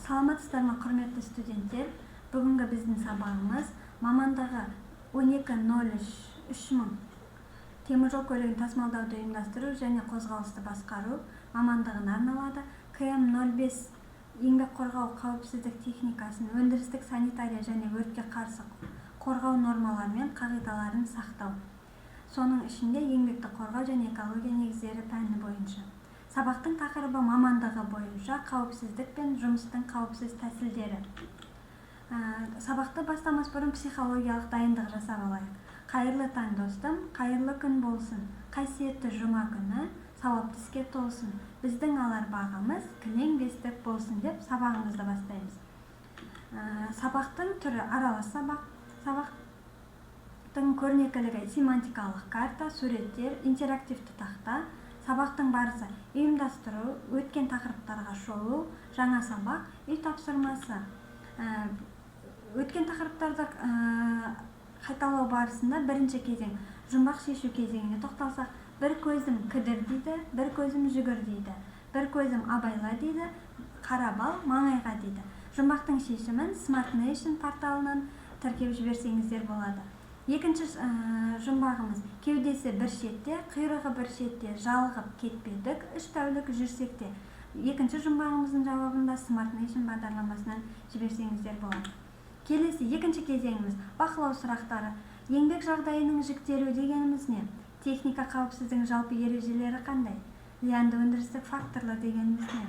Саламатсыздар ма, құрметті студенттер? Бүгінгі біздің сабағымыз мамандығы 12.03.3000 теміржол көлігін тасымалдауды ұйымдастыру және қозғалысты басқару мамандығына арналады. КМ05 еңбек қорғау қауіпсіздік техникасын, өндірістік санитария және өртке қарсы қорғау нормалары мен қағидаларын сақтау. Соның ішінде еңбекті қорғау және экология негіздері пәні бойынша. Сабақтың тақырыбы мамандығы бойынша қауіпсіздік пен жұмыстың қауіпсіз тәсілдері. Сабақты бастамас бұрын психологиялық дайындық жасап алайық. Қайырлы таң достым, қайырлы күн болсын. Қасиетті жұма күні сауапты іске толсын. Біздің алар бағымыз кілең бестік болсын деп сабағымызды бастаймыз. Сабақтың түрі аралас сабақ. Сабақтың көрнекілігі семантикалық карта, суреттер, интерактивті тақта. Сабақтың барысы ұйымдастыру, өткен тақырыптарға шолу, жаңа сабақ, үй тапсырмасы. Өткен тақырыптарды қайталау барысында бірінші кезең жұмбақ шешу кезеңіне тоқталсақ, бір көзім кідір дейді, бір көзім жүгір дейді, бір көзім абайла дейді, қарабал маңайға дейді. Жұмбақтың шешімін Smart Nation порталынан тіркеп жіберсеңіздер болады. Екінші жұмбағымыз кеудесі бір шетте, құйрығы бір шетте, жалығып кетпедік, 3 тәулік жүрсекте. Екінші жұмбағымыздың жауабында Smart Nation бағдарламасынан жіберсеңіздер болады. Келесі екінші кезеңіміз бақылау сұрақтары. Еңбек жағдайының жіктелу дегеніміз не? Техника қауіпсіздігінің жалпы ережелері қандай? Зиянды өндірістік факторлар дегеніміз не?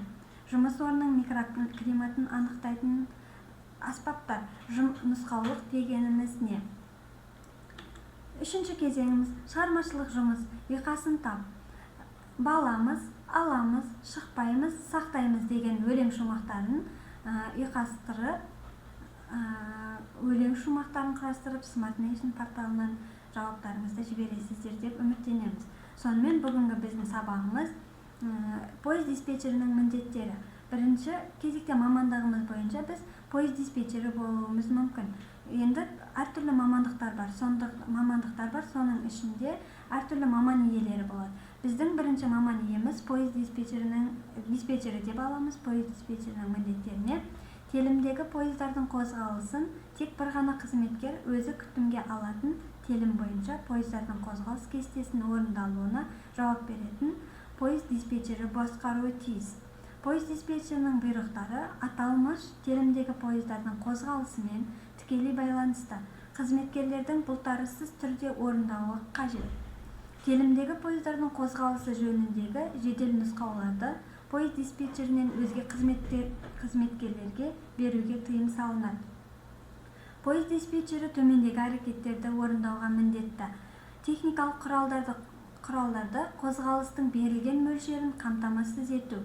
Жұмыс орнының микроклиматын анықтайтын аспаптар. Нұсқаулық дегеніміз не? Үшінші кезеңіміз шығармашылық жұмыс, ұйқасын тап. Баламыз, аламыз, шықпаймыз, сақтаймыз деген өлең шумақтарын ұйқастырып, өлең шумақтарын құрастырып Smart Nation порталынан жауаптарыңызды жібересіздер деп үміттенеміз. Сонымен бүгінгі біздің сабағымыз пойыз диспетчерінің міндеттері. Бірінші кезекте мамандығымыз бойынша біз пойыз диспетчері болуымыз мүмкін. Енді әртүрлі мамандықтар бар, соның ішінде әртүрлі маман иелері болады. Біздің бірінші маман иеміз пойыз диспетчері деп аламыз. Пойыз диспетчерінің міндеттеріне телімдегі пойыздардың қозғалысын тек бір ғана қызметкер өзі күтімге алатын телім бойынша пойыздардың қозғалыс кестесінің орындалуына жауап беретін пойыз диспетчері басқаруы тиіс. Пойыз диспетчерінің бұйрықтары аталмыш телімдегі пойыздардың қозғалысымен тікелей байланысты. Қызметкерлердің бұлтарыссыз түрде орындауы қажет. Телімдегі пойыздардың қозғалысы жөніндегі жедел нұсқауларды пойыз диспетчерінен өзге қызметкерлерге беруге тыйым салынады. Пойыз диспетчері төмендегі әрекеттерді орындауға міндетті. Техникалық құралдарды қозғалыстың берілген мөлшерін қамтамасыз ету.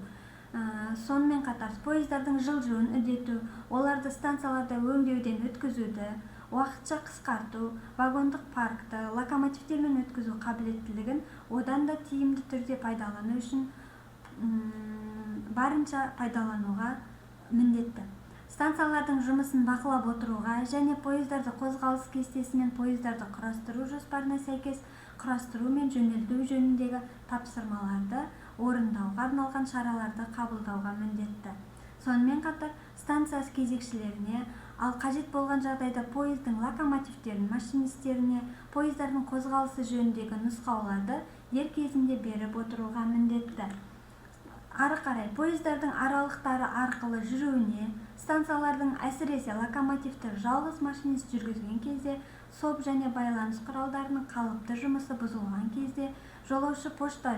Сонымен қатар пойыздардың жылжуын үдету, оларды станцияларда өңдеуден өткізуді, уақытша қысқарту, вагондық паркты, локомотивтермен өткізу қабілеттілігін одан да тиімді түрде пайдалану үшін барынша пайдалануға міндетті. Станциялардың жұмысын бақылап отыруға және пойыздарды қозғалыс кестесі мен пойыздарды құрастыру жоспарына сәйкес құрастыру мен жөнелту жөніндегі тапсырмаларды орындауға арналған шараларды қабылдауға міндетті. Сонымен қатар станция кезекшілеріне, ал қажет болған жағдайда пойыздың локомотивтерін машинистеріне пойыздардың қозғалысы жөніндегі нұсқауларды дер кезінде беріп отыруға міндетті. Ары қарай пойыздардың аралықтары арқылы жүруіне, станциялардың әсіресе локомотивтер жалғыз машинист жүргізген кезде, соп және байланыс құралдарының қалыпты жұмысы бұзылған кезде, жолаушы пошта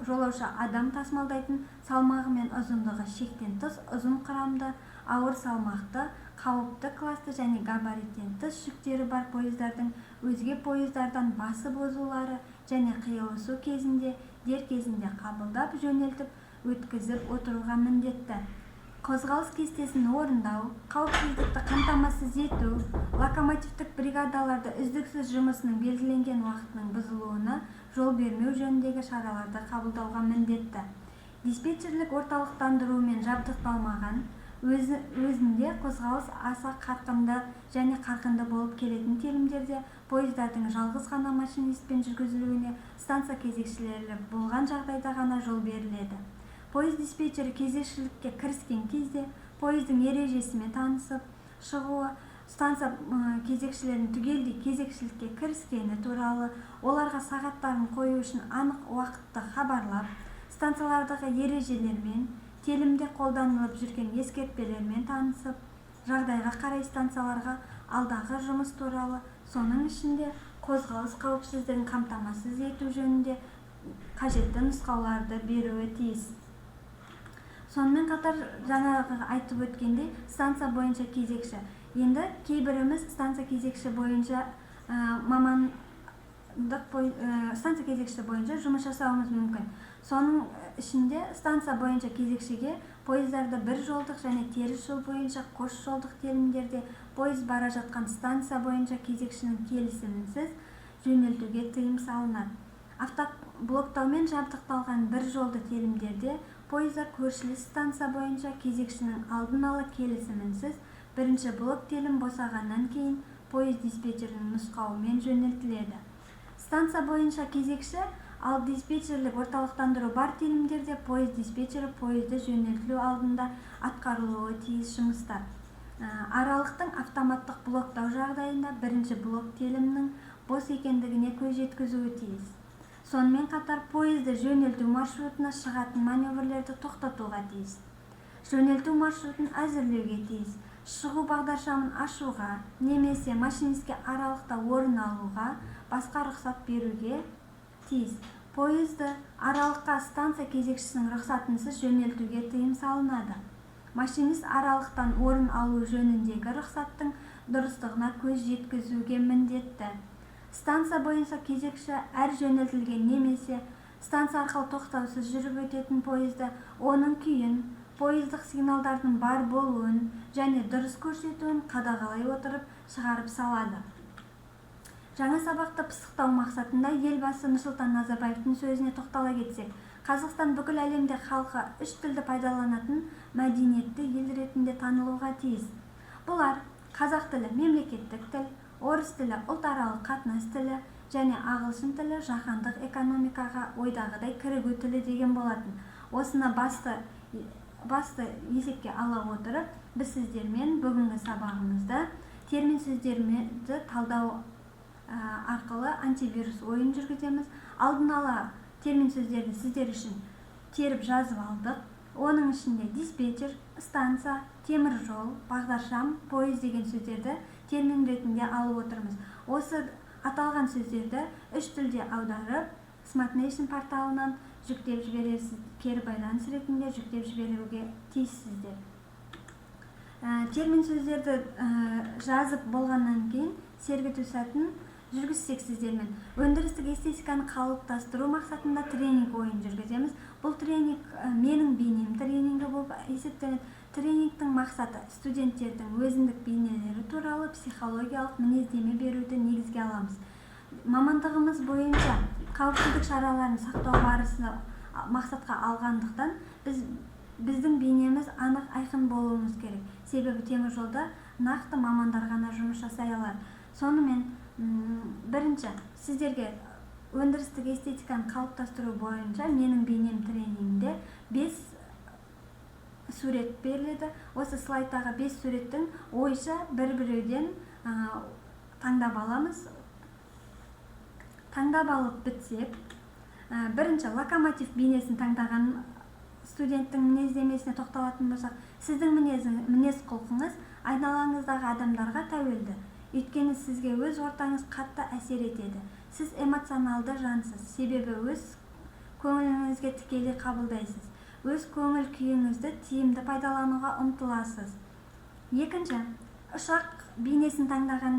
жолаушы адам тасымалдайтын салмағы мен ұзындығы шектен тыс ұзын құрамды, ауыр салмақты, қауіпті класты және габариттен тыс жүктері бар пойыздардың өзге пойыздардан басып озулары және қиылысу кезінде дер кезінде қабылдап жөнелтіп өткізіп отыруға міндетті. Қозғалыс кестесін орындау, қауіпсіздікті қамтамасыз ету, локомотивтік бригадаларды үздіксіз жұмысының белгіленген уақытының бұзылуына жол бермеу жөніндегі шараларды қабылдауға міндетті. Диспетчерлік орталықтандырумен жабдықталмаған, өзінде қозғалыс аса қарқынды және қарқынды болып келетін телімдерде пойыздардың жалғыз ғана машинистпен жүргізілуіне станция кезекшілері болған жағдайда ғана жол беріледі. Пойыз диспетчері кезекшілікке кіріскен кезде пойыздың ережесімен танысып, шығуы, станция кезекшілерінің түгелдей кезекшілікке кіріскені туралы, оларға сағаттарын қою үшін анық уақытты хабарлап, станциялардағы ережелермен, телімде қолданылып жүрген ескертпелермен танысып, жағдайға қарай станцияларға алдағы жұмыс туралы, соның ішінде қозғалыс қауіпсіздігін қамтамасыз ету жөнінде қажетті нұсқауларды беруі тиіс. Сонымен қатар жаңағы айтып өткендей, станция бойынша кезекші. Енді кейбіріміз станция кезекші бойынша станция кезекші бойынша жұмыс жасауымыз мүмкін. Соның ішінде станция бойынша кезекшіге пойыздарды бір жолдық және теріс жол бойынша қос жолдық телімдерде пойыз бара жатқан станция бойынша кезекшінің келісімінсіз жөнелтуге тыйым салынады. Автоблоктаумен жабдықталған бір жолды телімдерде пойыздар көршілес станция бойынша кезекшінің алдын ала келісімінсіз бірінші блок телім босағаннан кейін пойыз диспетчерінің нұсқауымен жөнелтіледі. Станция бойынша кезекші ал диспетчерлік орталықтандыру бар телімдерде пойыз диспетчері пойызды жөнелтілу алдында атқарылуы тиіс жұмыстар. Аралықтың автоматтық блоктау жағдайында бірінші блок телімнің бос екендігіне көз жеткізуі тиіс. Сонымен қатар пойызды жөнелту маршрутына шығатын маневрлерді тоқтатуға тиіс. Жөнелту маршрутын әзірлеуге тиіс. Шығу бағдаршамын ашуға, немесе машинистке аралықта орын алуға, басқа рұқсат беруге тиіс. Пойызды аралыққа станция кезекшісінің рұқсатынсыз жөнелтуге тыйым салынады. Машинист аралықтан орын алу жөніндегі рұқсаттың дұрыстығына көз жеткізуге міндетті. Станция бойынша кезекші әр жөнелтілген немесе станция арқылы тоқтаусыз жүріп өтетін пойызды, оның күйін, пойыздық сигналдардың бар болуын және дұрыс көрсетуін қадағалай отырып шығарып салады. Жаңа сабақты пысықтау мақсатында елбасы Нұрсұлтан Назарбаевтың сөзіне тоқтала кетсек, Қазақстан бүкіл әлемде халқы үш тілді пайдаланатын мәдениетті ел ретінде танылуға тиіс. Бұлар қазақ тілі мемлекеттік тіл, орыс тілі ұлтаралық қатынас тілі және ағылшын тілі жаһандық экономикаға ойдағыдай кірігу тілі деген болатын. Осыны басты есепке ала отырып, біз сіздермен бүгінгі сабағымызда термин сөздерді талдау арқылы антивирус ойын жүргіземіз. Алдын ала термин сөздерді сіздер үшін теріп жазып алдық. Оның ішінде диспетчер, станция, темір жол, бағдаршам, пойыз деген сөздерді термин ретінде алып отырмыз. Осы аталған сөздерді үш тілде аударып, Smart Nation порталынан жүктеп жібересіз, кері байланыс ретінде жүктеп жіберуге тиіссіздер. Термин сөздерді жазып болғаннан кейін сергіту сәтін жүргізсек сіздермен. Өндірістік эстетиканы қалыптастыру мақсатында тренинг ойын жүргіземіз. Бұл тренинг менің бейнем тренингі болып есептеледі. Тренингтің мақсаты студенттердің өзіндік бейнелері туралы психологиялық мінездеме беруді негізге аламыз. Мамандығымыз бойынша қауіпсіздік шараларын сақтау барысында мақсатқа алғандықтан біздің бейнеміз анық айқын болуымыз керек. Себебі темір жолда нақты мамандар ғана жұмыс жасай алады. Сонымен бірінші сіздерге өндірістік эстетиканы қалыптастыру бойынша менің бейнем тренингінде 5 сурет беріледі. Осы слайдтағы 5 суреттің ойша бір-біреуден таңдап аламыз. Таңдап алып бітсек, бірінші локомотив бейнесін таңдаған студенттің мінездемесіне тоқталатын болсақ, сіздің мінез құлқыңыз айналаңыздағы адамдарға тәуелді. Өйткені сізге өз ортаңыз қатты әсер етеді. Сіз эмоционалды жансыз, себебі өз көңіліңізге тікелей қабылдайсыз. Өз көңіл күйіңізді тиімді пайдалануға ұмтыласыз. Екінші, ұшақ бейнесін таңдаған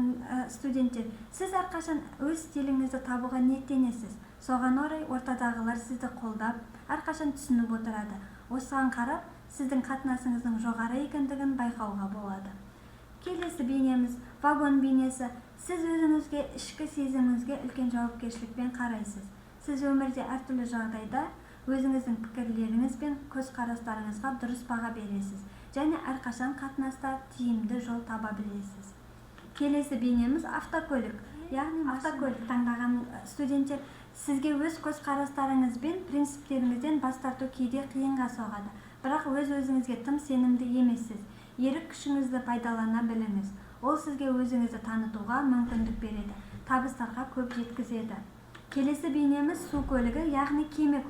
студенттер, сіз әрқашан өз стиліңізді табуға ниеттенесіз. Соған орай ортадағылар сізді қолдап, әрқашан түсініп отырады. Осыған қарап, сіздің қатынасыңыздың жоғары екендігін байқауға болады. Келесі бейнеміз вагон бейнесі. Сіз өзіңізге, ішкі сезіміңізге үлкен жауапкершілікпен қарайсыз. Сіз өмірде әртүрлі жағдайда өзіңіздің пікірлеріңіз бен көзқарастарыңызға дұрыс баға бересіз және әрқашан қатынаста тиімді жол таба білесіз. Келесі бейнеміз автокөлік. Яғни автокөлік таңдаған студенттер, Сізге өз көзқарастарыңыз бен принциптеріңізден бас тарту кейде қиынға соғады, бірақ өз-өзіңізге тым сенімді емессіз. Ерік күшіңізді пайдалана біліңіз. Ол сізге өзіңізді танытуға мүмкіндік береді, табыстарға көп жеткізеді. Келесі бейнеміз су көлігі, яғни кеме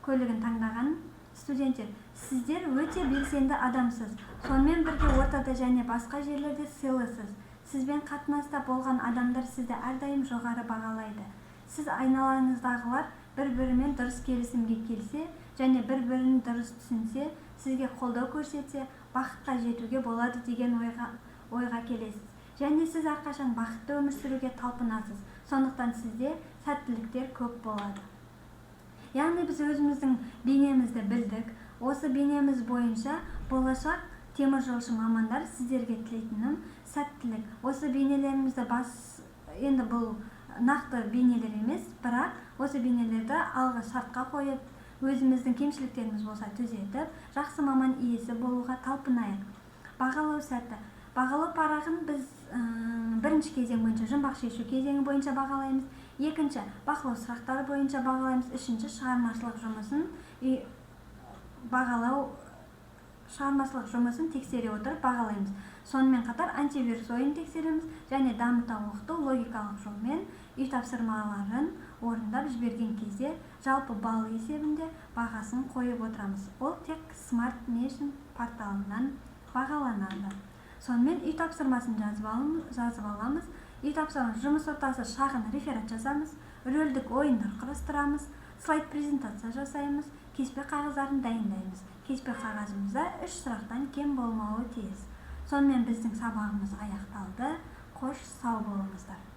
көлігін таңдаған студенттер. Сіздер өте белсенді адамсыз. Сонымен бірге ортада және басқа жерлерде сыйлысыз. Сізбен қатынаста болған адамдар сізді әрдайым жоғары бағалайды. Сіз айналаңыздағылар бір-бірімен дұрыс келісімге келсе және бір-бірін дұрыс түсінсе, сізге қолдау көрсетсе, бақытқа жетуге болады деген ойға келесіз. Және сіз әрқашан бақытты өмір сүруге талпынасыз. Сондықтан сізде сәттіліктер көп болады. Яғни біз өзіміздің бейнемізді білдік. Осы бейнеміз бойынша болашақ теміржолшы мамандар сіздерге тілейтінім сәттілік. Осы бейнелерімізді енді бұл нақты бейнелер емес, бірақ осы бейнелерді алғы шартқа қойып, өзіміздің кемшіліктеріміз болса түзетіп, жақсы маман иесі болуға талпынайық. Бағалау сәті. Бағалау парағын біз бірінші кезең бойынша жұмбақ шешу кезеңі бойынша бағалаймыз, екінші бақылау сұрақтары бойынша бағалаймыз, үшінші шығармашылық жұмысын тексере отырып бағалаймыз. Сонымен қатар антивирус ойын тексереміз және дамыта оқыту логикалық жолмен үй тапсырмаларын орындап жіберген кезде жалпы балл есебінде бағасын қойып отырамыз. Ол тек Smart Nation порталынан бағаланады. Сонымен үй тапсырмасын жазып аламыз. Үй тапсырмасы жұмыс ортасы шағын реферат жазамыз, рөлдік ойындар құрастырамыз, слайд презентация жасаймыз, кеспе қағаздарын дайындаймыз. Кеспе қағазымызда 3 сұрақтан кем болмауы тиіс. Сонымен біздің сабағымыз аяқталды. Қош сау болыңыздар.